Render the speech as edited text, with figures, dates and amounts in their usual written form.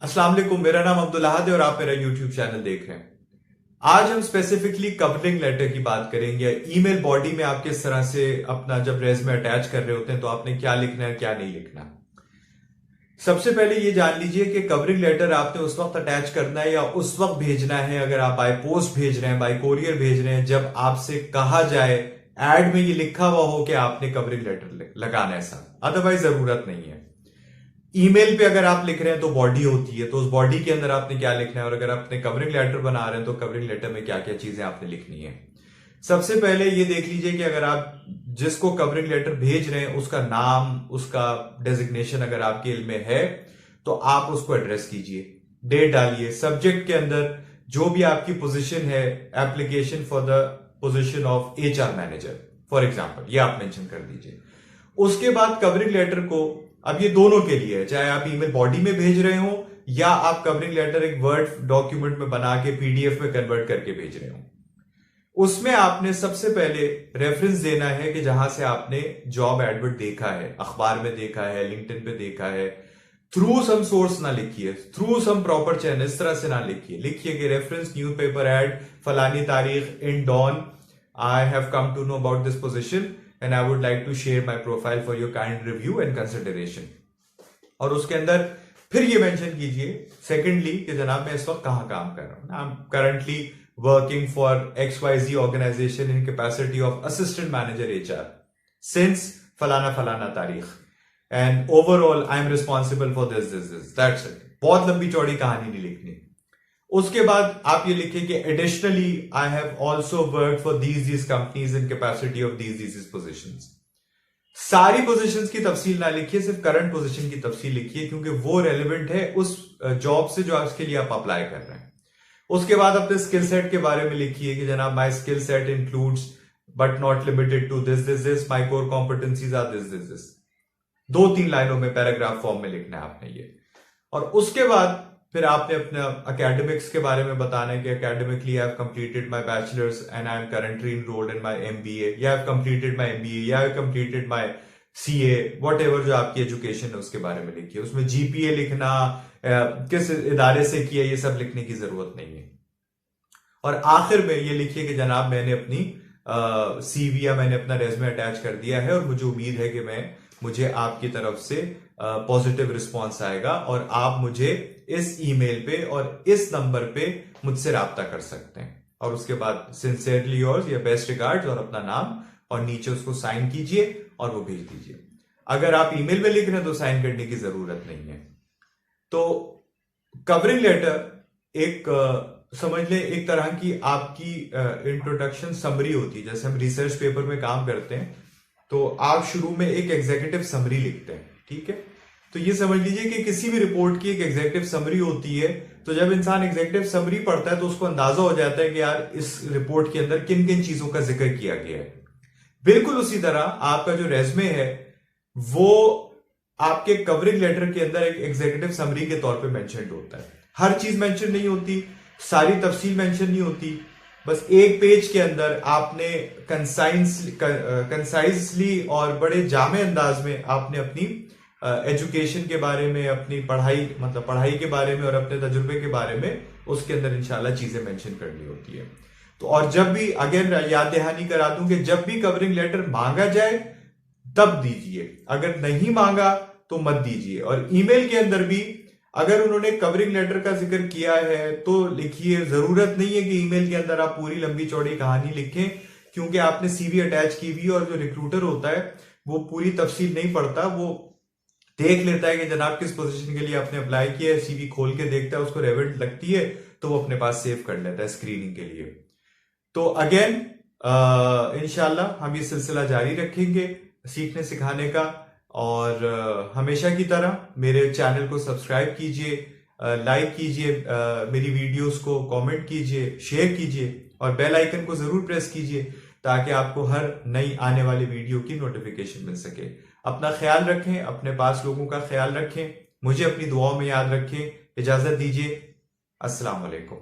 अस्सलाम वालेकुम, मेरा नाम अब्दुल अहद है और आप मेरा यूट्यूब चैनल देख रहे हैं। आज हम स्पेसिफिकली कवरिंग लेटर की बात करेंगे। ईमेल बॉडी में आप किस तरह से अपना जब रेज़्यूमे अटैच कर रहे होते हैं तो आपने क्या लिखना है, क्या नहीं लिखना। सबसे पहले ये जान लीजिए कि कवरिंग लेटर आपने उस वक्त अटैच करना है या उस वक्त भेजना है अगर आप बाय पोस्ट भेज रहे हैं, बाय कोरियर भेज रहे हैं, जब आपसे कहा जाए, एड में ये लिखा हुआ हो कि आपने कवरिंग लेटर लगाना है साथ, अदरवाइज जरूरत नहीं है। ईमेल पे अगर आप लिख रहे हैं तो बॉडी होती है, तो उस बॉडी के अंदर आपने क्या लिखना है, और अगर आपने कवरिंग लेटर बना रहे हैं तो कवरिंग लेटर में क्या क्या चीजें आपने लिखनी है। सबसे पहले ये देख लीजिए कि अगर आप जिसको कवरिंग लेटर भेज रहे हैं उसका नाम, उसका डेजिग्नेशन अगर आपके इल्म में है तो आप उसको एड्रेस कीजिए, डेट डालिए। सब्जेक्ट के अंदर जो भी आपकी पोजीशन है, application for the position of HR manager for example, ये आप मेंशन कर दीजिए। उसके बाद कवरिंग लेटर को, अब ये दोनों के लिए है, चाहे आप ईमेल बॉडी में भेज रहे हो या आप कवरिंग लेटर एक वर्ड डॉक्यूमेंट में बना के पीडीएफ में कन्वर्ट करके भेज रहे हो, उसमें आपने सबसे पहले रेफरेंस देना है कि जहां से आपने जॉब एडवर्ट देखा है, अखबार में देखा है, लिंक्डइन पे देखा है। थ्रू सम सोर्स ना लिखिए, थ्रू सम प्रॉपर चैनल, इस तरह से ना लिखिए। लिखिए कि रेफरेंस न्यूज़पेपर एड फलानी तारीख in Dawn, I have come to know about this position and I would like to share my profile for your kind review and consideration। और उसके अंदर फिर ये मेंशन कीजिए सेकेंडली कि जनाब मैं इस वक्त कहां काम कर रहा हूं। I am currently working for XYZ organisation in capacity of assistant manager HR since फलाना फलाना तारीख, and overall I am responsible for this this this, that's it. बहुत लंबी चौड़ी कहानी नहीं लिखनी। उसके बाद आप ये लिखें कि additionally I have also work for these companies in capacity of these positions. सारी पोजीशंस की तफसील ना लिखिए, सिर्फ करंट पोजीशन की तफसील लिखिए, क्योंकि वो रेलिवेंट है उस जॉब से जो उसके लिए आप अप्लाई कर रहे हैं। उसके बाद अपने स्किल सेट के बारे में लिखिए कि जनाब my skill set includes but not limited to this this this, my core competencies are this this this. 2-3 लाइनों में पैराग्राफ फॉर्म में लिखना है आपने ये। और उसके बाद फिर आपने अपने एकेडमिक्स के बारे में बताना है कि academically I have completed my bachelors and I am currently enrolled in my MBA, या I have completed my MBA, या I have completed my CA, whatever जो आपकी एजुकेशन है उसके बारे में लिखिए। उसमें GPA लिखना, किस इदारे से किया, ये सब लिखने की जरूरत नहीं है। और आखिर में ये लिखिए कि जनाब मैंने अपनी CV या मैंने अपना रेज्यूमे अटैच कर दिया है और मुझे उम्मीद है कि मुझे आपकी तरफ से पॉजिटिव रिस्पॉन्स आएगा और आप मुझे इस ईमेल पे और इस नंबर पे मुझसे राब्ता कर सकते हैं। और उसके बाद सिंसियरली योर्स या बेस्ट रिगार्ड्स और अपना नाम, और नीचे उसको साइन कीजिए और वो भेज दीजिए। अगर आप ईमेल में लिख रहे हैं तो साइन करने की जरूरत नहीं है। तो कवरिंग लेटर एक समझ लें एक तरह की आपकी इंट्रोडक्शन समरी होती है। जैसे हम रिसर्च पेपर में काम करते हैं तो आप शुरू में एक एग्जीक्यूटिव समरी लिखते हैं, ठीक है। तो ये समझ लीजिए कि किसी भी रिपोर्ट की एक एग्जीक्यूटिव समरी होती है। तो जब इंसान एग्जीक्यूटिव समरी पढ़ता है तो उसको अंदाजा हो जाता है कि यार इस रिपोर्ट के अंदर किन किन चीजों का जिक्र किया गया है। बिल्कुल उसी तरह आपका जो रेज्यूमे है वो आपके कवरिंग लेटर के अंदर एक एग्जीक्यूटिव समरी के तौर पे मेंशन होता है। हर चीज मेंशन नहीं होती, सारी तफसील मेंशन नहीं होती, बस एक पेज के अंदर आपने कंसाइजली और बड़े जामे अंदाज में आपने अपनी एजुकेशन के बारे में, अपनी पढ़ाई मतलब पढ़ाई के बारे में और अपने तजुर्बे के बारे में उसके अंदर इंशाल्लाह चीजें मेंशन करनी होती है। तो और जब भी, अगेन याद दहानी करा दूं कि जब भी कवरिंग लेटर मांगा जाए तब दीजिए, अगर नहीं मांगा तो मत दीजिए। और ईमेल के अंदर भी अगर उन्होंने कवरिंग लेटर का जिक्र किया है तो लिखिए। जरूरत नहीं है कि ईमेल के अंदर आप पूरी लंबी चौड़ी कहानी लिखें, क्योंकि आपने CV अटैच की हुई और जो रिक्रूटर होता है वो पूरी तफसील नहीं पढ़ता, वो देख लेता है कि जनाब किस पोजीशन के लिए आपने अप्लाई किया है, CV खोल के देखता है, उसको रेलेवेंट लगती है तो वो अपने पास सेव कर लेता है स्क्रीनिंग के लिए। तो अगेन इंशाल्लाह हम ये सिलसिला जारी रखेंगे सीखने सिखाने का, और हमेशा की तरह मेरे चैनल को सब्सक्राइब कीजिए, लाइक कीजिए मेरी वीडियोस को, कमेंट कीजिए, शेयर कीजिए और बेल आइकन को जरूर प्रेस कीजिए ताकि आपको हर नई आने वाली वीडियो की नोटिफिकेशन मिल सके। अपना ख्याल रखें, अपने पास लोगों का ख्याल रखें, मुझे अपनी दुआओं में याद रखें। इजाजत दीजिए, अस्सलाम वालेकुम।